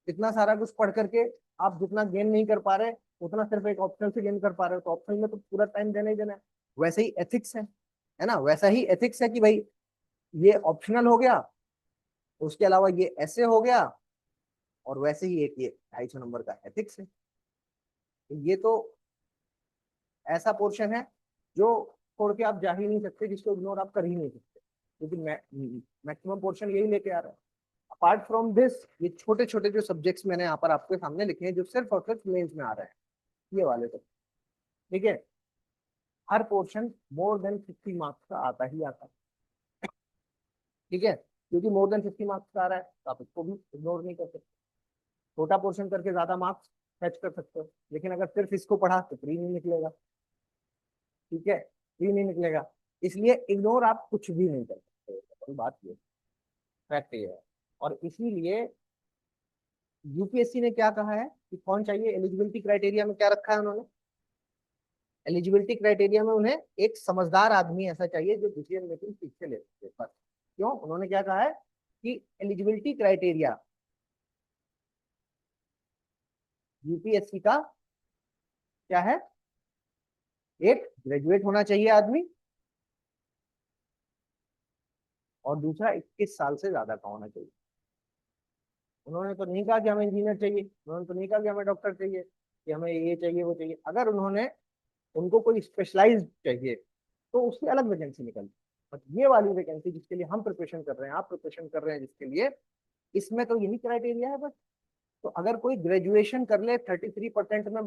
इतना सारा कुछ पढ़ करके आप जितना गेन नहीं कर पा रहे उतना सिर्फ एक ऑप्शनल से गेन कर पा रहे हो, तो ऑप्शनल में तो पूरा टाइम देना ही देना है। वैसे ही एथिक्स है ना, वैसा ही एथिक्स है कि भाई ये ऑप्शनल हो गया, उसके अलावा ये ऐसे हो गया, और वैसे ही एक ये 250 नंबर का एथिक्स है। तो ये तो ऐसा पोर्शन है जो छोड़ के आप जा ही नहीं सकते, जिसको इग्नोर आप कर ही नहीं सकते, क्योंकि मैक्सिमम पोर्शन यही लेके आ रहा है। अपार्ट फ्रॉम दिस, ये छोटे छोटे जो सब्जेक्ट्स मैंने यहाँ पर आपके सामने लिखे हैं जो सिर्फ और सिर्फ मेंस में आ रहे हैं, ये वाले तो ठीक है, हर पोर्शन मोर देन 50 मार्क्स का आता ही आता है, ठीक है, क्योंकि मोर देन 50 मार्क्स का आ रहा है तो आप इसको भी इग्नोर नहीं कर सकते। छोटा पोर्शन करके ज्यादा मार्क्स फैच कर सकते हो, लेकिन अगर सिर्फ इसको पढ़ा तो प्री नहीं निकलेगा, ठीक है, प्री नहीं निकलेगा, इसलिए इग्नोर आप कुछ भी नहीं कर सकते, कोई बात ये फैक्ट ये है। और इसीलिए यूपीएससी ने क्या कहा है कि कौन चाहिए, एलिजिबिलिटी क्राइटेरिया में क्या रखा है उन्होंने, एलिजिबिलिटी क्राइटेरिया में उन्हें एक समझदार आदमी ऐसा चाहिए जो डिसीजन मेकिंग ठीक से ले सके बस। क्यों, उन्होंने क्या कहा है कि एलिजिबिलिटी क्राइटेरिया यूपीएससी का क्या है, एक ग्रेजुएट होना चाहिए आदमी, और दूसरा 21 साल से ज्यादा का होना चाहिए। उन्होंने तो नहीं कहा कि हमें इंजीनियर चाहिए, उन्होंने तो नहीं कहा कि हमें डॉक्टर चाहिए, कि हमें ये चाहिए वो चाहिए। अगर उन्होंने, उनको कोई स्पेशलाइज चाहिए तो उसकी अलग वैकेंसी निकलती, बट ये वाली वैकेंसी जिसके लिए हम प्रिपरेशन कर रहे हैं, आप प्रिपरेशन कर रहे हैं जिसके लिए, इसमें तो यही क्राइटेरिया है बस। तो अगर कोई ग्रेजुएशन कर ले 33% में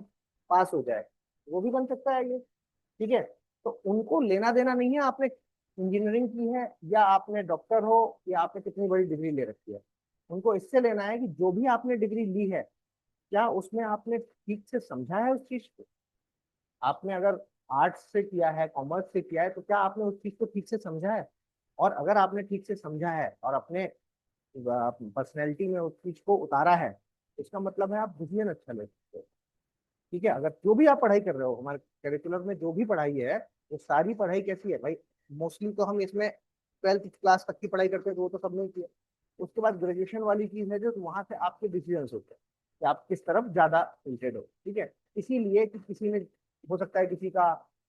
पास हो जाए, वो भी बन सकता है ये, ठीक है। तो उनको लेना देना नहीं है आपने इंजीनियरिंग की है या आपने डॉक्टर हो या आपने कितनी बड़ी डिग्री ले रखी है, उनको इससे लेना है कि जो भी आपने डिग्री ली है क्या उसमें आपने ठीक से समझा है उस चीज को। आपने अगर आर्ट्स से किया है, कॉमर्स से किया है, तो क्या आपने उस चीज को ठीक से समझा है, और अगर आपने ठीक से समझा है और अपने पर्सनैलिटी में उस चीज को उतारा है, इसका मतलब है आप डिसीजन अच्छा ले सकते हो, ठीक है। अगर जो भी आप पढ़ाई कर रहे हो, हमारे करिकुलर में जो भी पढ़ाई है, वो सारी पढ़ाई कैसी है भाई, मोस्टली तो हम इसमें 12th क्लास तक की पढ़ाई करते हैं तो वो तो सबने किया। उसके बाद ग्रेजुएशन वाली चीज है जो, तो वहां से आपके डिसीजन होते हैं कि आप किस तरफ ज्यादा इंटरेस्टेड हो, ठीक है। इसीलिए कि किसी ने, हो सकता है किसी का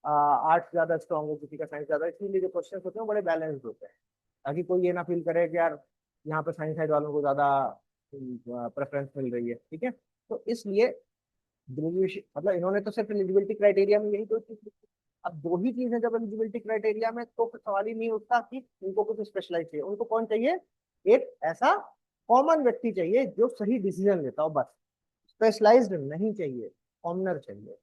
आर्ट्स ज्यादा स्ट्रांग हो, किसी का साइंस ज्यादा, इसीलिए जो क्वेश्चन होते हैं वो बड़े बैलेंस्ड होते हैं, ताकि कोई ये ना फील करे कि यार यहाँ पे साइंस साइड वालों को ज्यादा प्रेफरेंस मिल रही है, ठीक है। तो इसलिए ग्रेजुएशन मतलब इन्होंने तो सिर्फ एलिजिबिलिटी क्राइटेरिया में यही दो चीज लिखी। अब दो ही चीज है जब एलिजिबिलिटी क्राइटेरिया में, तो फिर सवाल ही नहीं उठता कि उनको कुछ स्पेशलाइज चाहिए। उनको कौन चाहिए, एक ऐसा कॉमन व्यक्ति चाहिए जो सही डिसीजन लेता हो बस, स्पेशलाइज्ड नहीं चाहिए, कॉमनर चाहिए,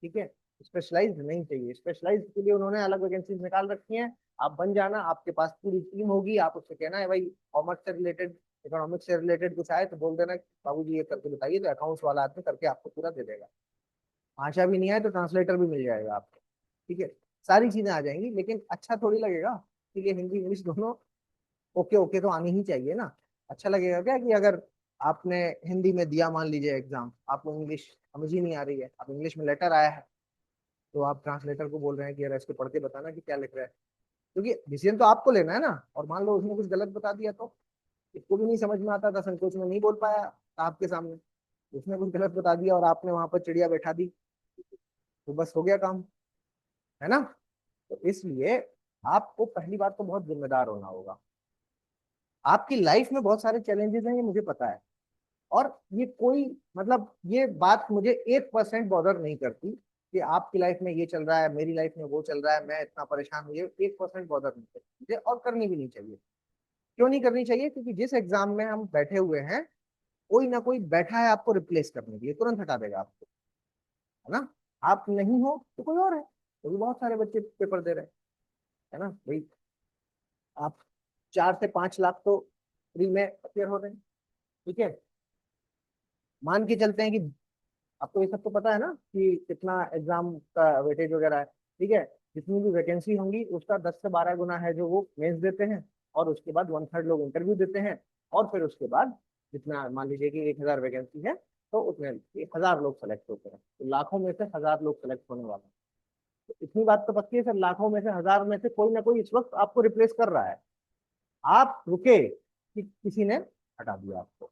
ठीक है। स्पेशलाइज्ड नहीं चाहिए, स्पेशलाइज्ड के लिए उन्होंने अलग वैकेंसीज निकाल रखी हैं। आप बन जाना, आपके पास पूरी टीम होगी, आप उससे कहना है भाई कॉमर्स से रिलेटेड, इकोनॉमिक्स से रिलेटेड कुछ आए तो बोल देना बाबू जी ये करके बताइए, तो अकाउंट्स वाला आदमी करके आपको पूरा दे देगा। भाषा भी नहीं आए तो ट्रांसलेटर भी मिल जाएगा आपको, ठीक है। सारी चीजें आ जाएंगी, लेकिन अच्छा थोड़ी लगेगा, इसलिए हिंदी इंग्लिश दोनों ओके ओके तो आनी ही चाहिए ना। अच्छा लगेगा क्या कि अगर आपने हिंदी में दिया मान लीजिए एग्जाम, आपको इंग्लिश समझ ही नहीं आ रही है, अब इंग्लिश में लेटर आया है, तो आप ट्रांसलेटर को बोल रहे हैं कि यार इसको पढ़ के बताना कि क्या लिख रहा है, क्योंकि डिसीजन तो आपको लेना है ना। और मान लो उसने कुछ गलत बता दिया तो, इसको भी नहीं समझ में आता था, संकोच में नहीं बोल पाया आपके सामने, उसने कुछ गलत बता दिया और आपने वहां पर चिड़िया बैठा दी, तो बस हो गया काम, है ना। तो इसलिए आपको पहली बात तो बहुत जिम्मेदार होना होगा। आपकी लाइफ में बहुत सारे चैलेंजेस हैं, ये मुझे पता है, और ये कोई मतलब ये बात मुझे 1% बॉदर नहीं करती कि आपकी लाइफ में ये चल रहा है, मेरी लाइफ में वो चल रहा है, मैं इतना परेशान हूँ, ये 1% बॉदर नहीं करती मुझे, और करनी भी नहीं चाहिए। क्यों नहीं करनी चाहिए, क्योंकि जिस एग्जाम में हम बैठे हुए हैं, कोई ना कोई बैठा है आपको रिप्लेस करने के लिए, तुरंत हटा देगा आपको, है ना। आप नहीं हो तो कोई और है, तो भी बहुत सारे बच्चे पेपर दे रहे हैं, है ना भाई। आप 4 से 5 लाख तो फ्री में अपेयर हो रहे हैं, ठीक है। मान के चलते हैं कि आपको ये सब तो पता है ना कि कितना एग्जाम का वेटेज वगैरह है, ठीक है। जितनी भी वैकेंसी होंगी उसका 10 से 12 गुना है जो वो मेंस देते हैं, और उसके बाद 1/3 लोग इंटरव्यू देते हैं, और फिर उसके बाद जितना मान लीजिए कि 1000 वैकेंसी है, तो उसमें 1000 लोग सेलेक्ट होते हैं, तो लाखों में से 1000 लोग सेलेक्ट होने वाले हैं। तो इतनी बात तो पक्की है सर, लाखों में से 1000 में से कोई ना कोई इस वक्त आपको रिप्लेस कर रहा है। आप रुके कि किसी ने हटा दिया आपको।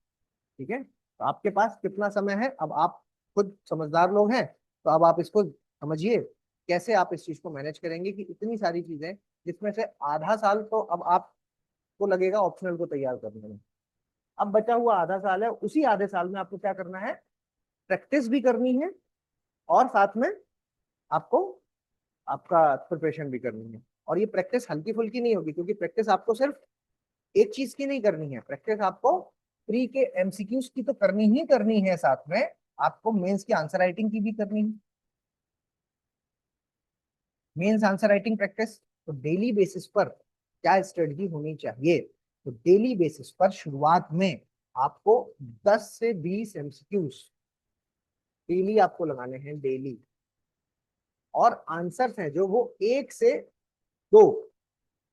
ठीक है, तो आपके पास कितना समय है, अब आप खुद समझदार लोग हैं, तो अब आप इसको समझिए कैसे आप इस चीज को मैनेज करेंगे कि इतनी सारी चीजें, जिसमें से आधा साल तो अब आपको लगेगा ऑप्शनल को तैयार करने में। अब बचा हुआ आधा साल है, उसी आधे साल में आपको क्या करना है, प्रैक्टिस भी करनी है और साथ में आपको आपका प्रिपरेशन भी करनी है। और ये प्रैक्टिस हल्की फुल्की नहीं होगी, क्योंकि प्रैक्टिस आपको सिर्फ एक चीज की नहीं करनी है, प्रैक्टिस आपको प्री के एमसीक्यूज की तो करनी ही करनी है, साथ में आपको मेंस की आंसर राइटिंग की भी करनी है। मेंस आंसर राइटिंग प्रैक्टिस, तो डेली बेसिस पर क्या स्ट्रेटजी होनी चाहिए, तो डेली बेसिस पर शुरुआत में आपको 10 से 20 एमसीक्यूज डेली आपको लगाने हैं, डेली। और आंसर्स हैं जो वो 1 से 2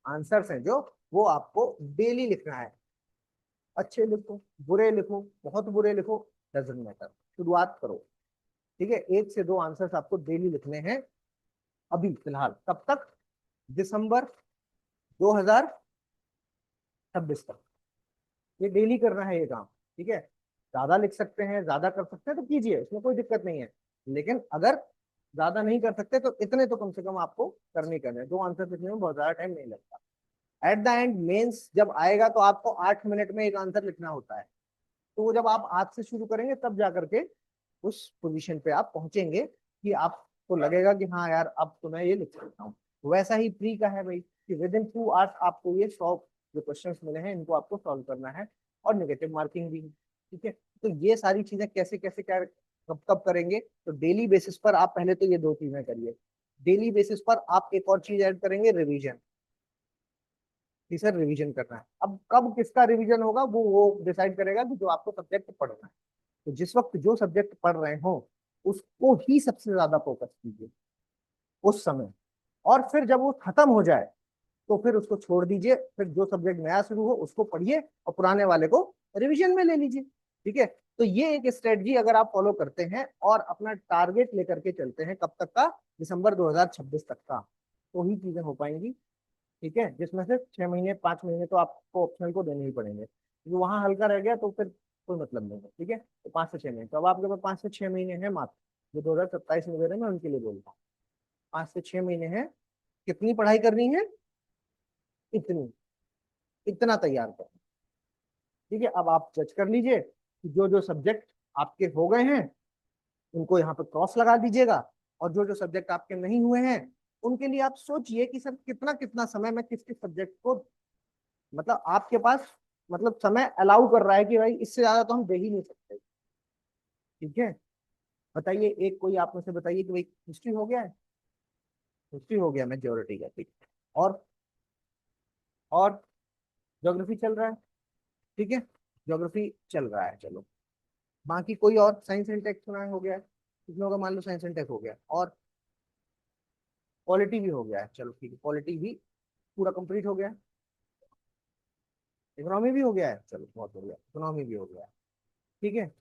आंसर्स हैं जो वो आपको डेली लिखना है। अच्छे लिखो, बुरे लिखो, बहुत बुरे लिखो, डजंट मैटर, शुरुआत करो। ठीक है, 1 से 2 आंसर्स आपको डेली लिखने हैं अभी फिलहाल, कब तक, दिसंबर 2026 तक। ये डेली करना है ये काम। ठीक है, ज्यादा लिख सकते हैं, ज्यादा कर सकते हैं तो कीजिए, इसमें कोई दिक्कत नहीं है। लेकिन अगर ज्यादा नहीं कर सकते तो इतने तो कम से कम आपको करने ही करने हैं। 2 आंसर लिखने में बहुत ज्यादा टाइम नहीं लगता। एट द एंड मेंस जब आएगा तो आपको 8 मिनट में एक आंसर लिखना होता है। तो वो जब आप आज से शुरू करेंगे तब जा करके उस पोजीशन पे आप पहुंचेंगे कि आपको लगेगा कि हाँ यार अब तो मैं ये लिख सकता हूँ। वैसा ही प्री का है भाई, कि विद इन 2 आवर्स आपको ये 100 जो क्वेश्चंस मिले हैं इनको आपको सॉल्व करना है, और नेगेटिव मार्किंग भी है। ठीक है, तो ये सारी चीजें कैसे कैसे क्या कब कब करेंगे, तो डेली बेसिस पर आप पहले तो ये 2 चीजें करिए। डेली बेसिस पर आप एक और चीज ऐड करेंगे, रिवीजन। कि सर रिवीजन करना है, अब कब किसका रिवीजन होगा वो डिसाइड करेगा कि जो आपको सब्जेक्ट पढ़ना है। तो जिस वक्त जो सब्जेक्ट पढ़ रहे हो उसको ही सबसे ज्यादा फोकस कीजिए उस समय। और फिर जब वो खत्म हो जाए तो फिर उसको छोड़ दीजिए, फिर जो सब्जेक्ट नया शुरू हो उसको पढ़िए और पुराने वाले को रिवीजन में ले लीजिए। ठीक है, तो ये एक स्ट्रेटजी अगर आप फॉलो करते हैं और अपना टारगेट लेकर के चलते हैं, कब तक का, दिसंबर 2026 तक का, तो ही चीजें हो पाएंगी। ठीक है, जिसमें से 6 महीने 5 महीने तो आपको ऑप्शनल को देने ही पड़ेंगे, क्योंकि वहां हल्का रह गया तो फिर कोई मतलब नहीं है। ठीक है, तो 5 से 6 महीने, तो अब आपके पास 5 से 6 महीने हैं मात्र, जो 2027 में दे रहे हैं मैं उनके लिए बोल रहा हूँ। 5 से 6 महीने हैं, कितनी पढ़ाई करनी है, इतनी, इतना तैयार कर। ठीक है, अब आप जज कर लीजिए कि जो जो सब्जेक्ट आपके हो गए हैं उनको यहाँ पे क्रॉस लगा दीजिएगा, और जो जो सब्जेक्ट आपके नहीं हुए हैं उनके लिए आप सोचिए कि सर कितना कितना समय मैं किस किस सब्जेक्ट को, मतलब आपके पास मतलब समय अलाउ कर रहा है कि भाई इससे ज्यादा तो हम दे ही नहीं सकते। ठीक है, बताइए, एक कोई आप में से बताइए कि भाई हिस्ट्री हो गया है, हिस्ट्री हो गया मेजोरिटी का। ठीक है, और ज्योग्राफी चल रहा है। ठीक है, ज्योग्राफी चल रहा है, चलो। बाकी कोई और, साइंस एंड टेक सुना है, हो गया है कितने होगा, मान लो साइंस एंड टेक हो गया, और पॉलिटी भी हो गया है, चलो ठीक है, पॉलिटी भी पूरा कंप्लीट हो गया है। इकोनॉमी भी हो गया है, चलो बहुत बढ़िया, इकोनॉमी भी हो गया है। ठीक है,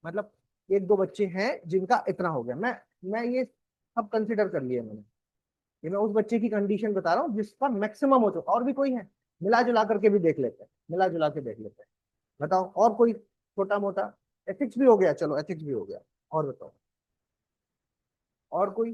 मतलब 1 2 बच्चे हैं जिनका इतना हो गया। मैं ये सब कंसिडर कर लिया मैंने, ये मैं उस बच्चे की कंडीशन बता रहा हूँ जिसका मैक्सिमम हो चुका। और भी कोई है, मिला जुला करके भी देख लेते हैं, मिला जुला के देख लेते हैं। बताओ और कोई छोटा मोटा, एथिक्स भी हो गया, चलो एथिक्स भी हो गया, और बताओ और कोई,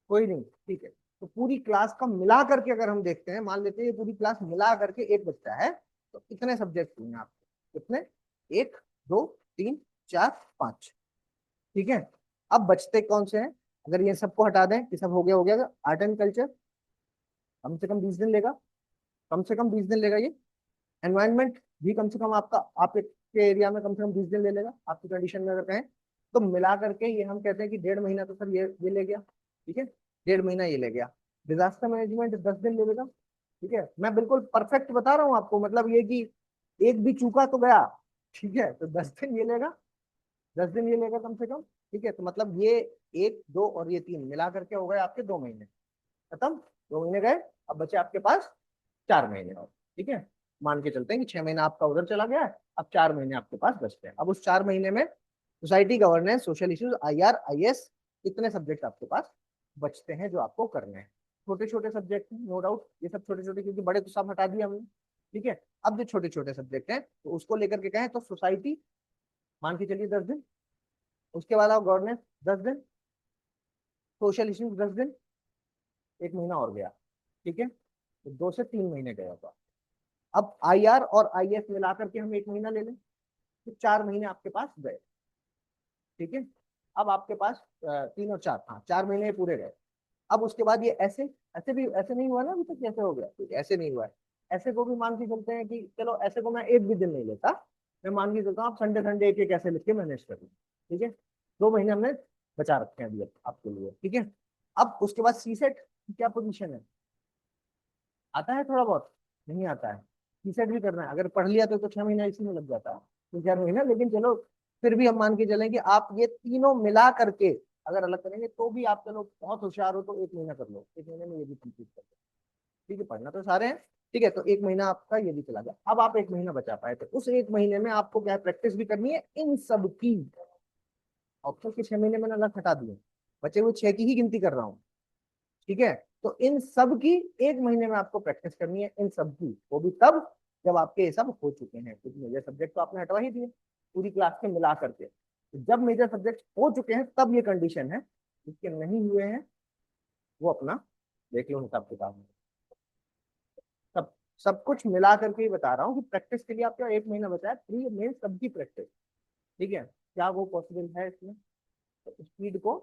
कोई नहीं। ठीक है, तो पूरी क्लास का मिला करके अगर हम देखते हैं, मान लेते हैं ये पूरी क्लास मिला करके एक बच्चा है, तो कितने सब्जेक्ट हुए आपके, कितने, 1 2 3 4 5। ठीक है, अब बचते कौन से हैं, अगर ये सबको हटा दें कि सब हो गया तो आर्ट एंड कल्चर कम से कम 20 दिन लेगा, कम से कम 20 दिन लेगा ये। एनवायरनमेंट भी कम से कम आपका, आपके एरिया में कम से कम 20 दिन ले लेगा आपकी कंडीशन में अगर कहें। तो मिला करके ये हम कहते हैं कि 1.5 महीना तो सर ये ले गया। ठीक है, 1.5 महीना ये ले गया। डिजास्टर मैनेजमेंट 10 दिन ले लेगा। ठीक है, मैं बिल्कुल परफेक्ट बता रहा हूँ आपको, मतलब ये कि एक भी चूका तो गया। ठीक है, तो 10 दिन ये लेगा, 10 दिन ये लेगा कम से कम। ठीक है, तो मतलब ये 1 2 और ये 3 मिला करके हो गए आपके 2 महीने, खत्म। 2 महीने गए, अब बचे आपके पास 4 महीने और। ठीक है, मान के चलते हैं कि 6 महीना आपका उधर चला गया है, अब 4 महीने आपके पास बचते हैं। अब उस 4 महीने में society governance, social issues, IR, IS, इतने सब्जेक्ट आपके पास बचते हैं जो आपको करने हैं। छोटे छोटे सब्जेक्ट हैं, नो डाउट, ये सब छोटे छोटे, क्योंकि बड़े तो सब हटा दिया हमने, ठीक है। अब जो छोटे छोटे सब्जेक्ट हैं तो उसको लेकर के कहें तो सोसाइटी मान के चलिए 10 दिन, उसके बाद आप गवर्नेंस 10 दिन, सोशल इश्यूज 10 दिन, 1 महीना और गया, ठीक है। तो 2 से 3 महीने गया होगा। अब IR और IS मिला करके हम 1 महीना ले लें तो 4 महीने आपके पास गए, ठीक है। अब आपके पास 3 और 4, हाँ 4 महीने पूरे गए। अब उसके बाद ये ऐसे, ऐसे भी ऐसे नहीं हुआ ना अभी तक, कैसे हो गया, तो ऐसे नहीं हुआ है। ऐसे को भी मान के चलते हैं कि चलो ऐसे को मैं एक भी दिन नहीं लेता, मैं मान के चलता हूँ आप संडे संडे एक एक ऐसे लिख के मैनेज कर लो, ठीक है। 2 महीने हमने बचा रखे हैं अभी आपके लिए, ठीक है। अब उसके बाद CSET की क्या पोजीशन है, आता है थोड़ा बहुत, नहीं आता है। CSET भी करना है, अगर पढ़ लिया तो 6 महीना इसी में लग जाता है, 3-4 महीना, लेकिन चलो फिर भी हम मान के चलें कि आप ये तीनों मिला करके अगर अलग करेंगे तो भी आप चलो बहुत होशियार हो तो 1 महीना कर लो, 1 महीने में ये भी कंप्लीट कर लो, ठीक है। पढ़ना तो सारे हैं, ठीक है। तो 1 महीना आपका ये भी चला गया। अब आप 1 महीना बचा पाए तो उस 1 महीने में आपको क्या है, प्रैक्टिस भी करनी है इन सब की। ऑप्शन के 6 महीने मैंने अलग हटा दिए, बचे हुए 6 की ही गिनती कर रहा हूँ, ठीक है। तो इन सब की 1 महीने में आपको प्रैक्टिस करनी है, इन सब की, वो भी तब जब आपके ये सब हो चुके हैं। कुछ मेजर सब्जेक्ट तो आपने हटवा ही दिए पूरी क्लास के मिला करके, तो जब मेजर सब्जेक्ट हो चुके हैं तब ये कंडीशन है, जिसके नहीं हुए हैं वो अपना देख लो हिसाब किताब में। सब सब कुछ मिला करके ही बता रहा हूँ कि प्रैक्टिस के लिए आपका 1 महीना बचा है, प्री मेन सबकी प्रैक्टिस, ठीक है। क्या वो पॉसिबल है इसमें, तो स्पीड को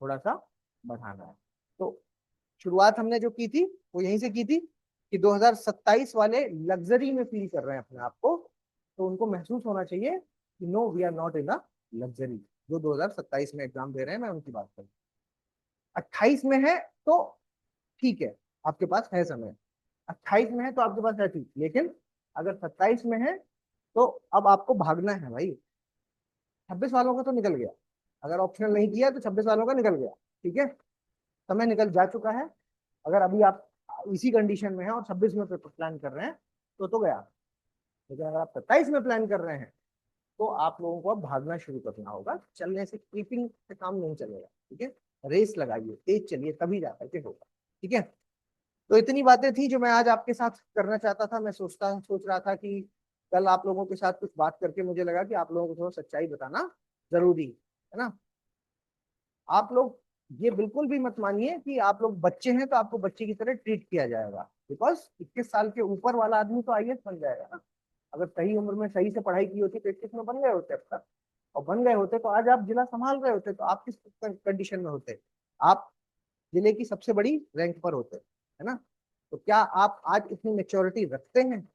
थोड़ा सा बढ़ाना है। तो शुरुआत हमने जो की थी वो यहीं से की थी कि 2027 वाले लग्जरी में फील कर रहे हैं अपने आप को, तो उनको महसूस होना चाहिए कि no we are not in a luxury. जो 2027 में एग्जाम दे रहे हैं मैं उनकी बात करूँ, 28 में है तो ठीक है, आपके पास है समय, 28 में है तो आपके पास है ठीक, लेकिन अगर 27 में है तो अब आपको भागना है भाई। 26 वालों का तो निकल गया, अगर ऑप्शनल नहीं किया तो 26 वालों का निकल गया, ठीक है। समय निकल जा चुका है। अगर अभी आप इसी कंडीशन में हैं और 26 में पेपर प्लान कर रहे हैं तो गया, लेकिन अगर आप 27 में प्लान कर रहे हैं तो आप लोगों को अब भागना शुरू करना होगा, चलने से कीपिंग से काम नहीं चलेगा, ठीक है। रेस लगाइए, तेज चलिए, तभी जाकर के होगा, ठीक है। तो इतनी बातें थी जो मैं आज आपके साथ करना चाहता था। मैं सोच रहा था कि कल आप लोगों के साथ कुछ बात करके मुझे लगा कि आप लोगों को थोड़ा सच्चाई बताना जरूरी है ना। आप लोग ये बिल्कुल भी मत मानिए कि आप लोग बच्चे हैं तो आपको बच्चे की तरह ट्रीट किया जाएगा, बिकॉज 21 साल के ऊपर वाला आदमी तो IAS बन जाएगा ना। अगर सही उम्र में सही से पढ़ाई की होती तो 21 में बन गए होते अब तक, और बन गए होते तो आज आप जिला संभाल रहे होते, तो आप किस कंडीशन में होते, आप जिले की सबसे बड़ी रैंक पर होते, है ना। तो क्या आप आज इतनी मेच्योरिटी रखते हैं,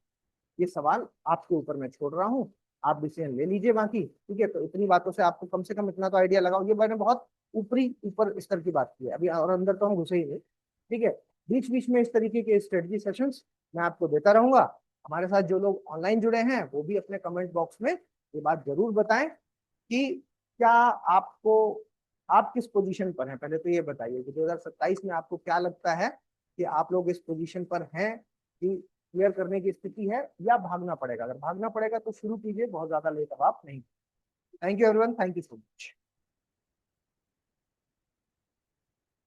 ये सवाल आपके ऊपर मैं छोड़ रहा हूँ। आप डिसीजन ले लीजिए बाकी, ठीक है। तो इतनी बातों से आपको कम से कम इतना तो आइडिया लगाओ, ये मैंने बहुत ऊपर स्तर की बात की है अभी, और अंदर तो हम घुसे ही नहीं, ठीक है। बीच बीच में इस तरीके के स्ट्रेटजी सेशंस मैं आपको देता रहूंगा। हमारे साथ जो लोग ऑनलाइन जुड़े हैं वो भी अपने कमेंट बॉक्स में ये बात जरूर बताएं कि क्या आपको, आप किस पोजीशन पर हैं, पहले तो ये बताइए कि 2027 में आपको क्या लगता है कि आप लोग इस पोजीशन पर हैं कि क्लियर करने की स्थिति है, या भागना पड़ेगा। अगर भागना पड़ेगा तो शुरू कीजिए, बहुत ज्यादा लेट अब आप नहीं। Thank you everyone, thank you so much.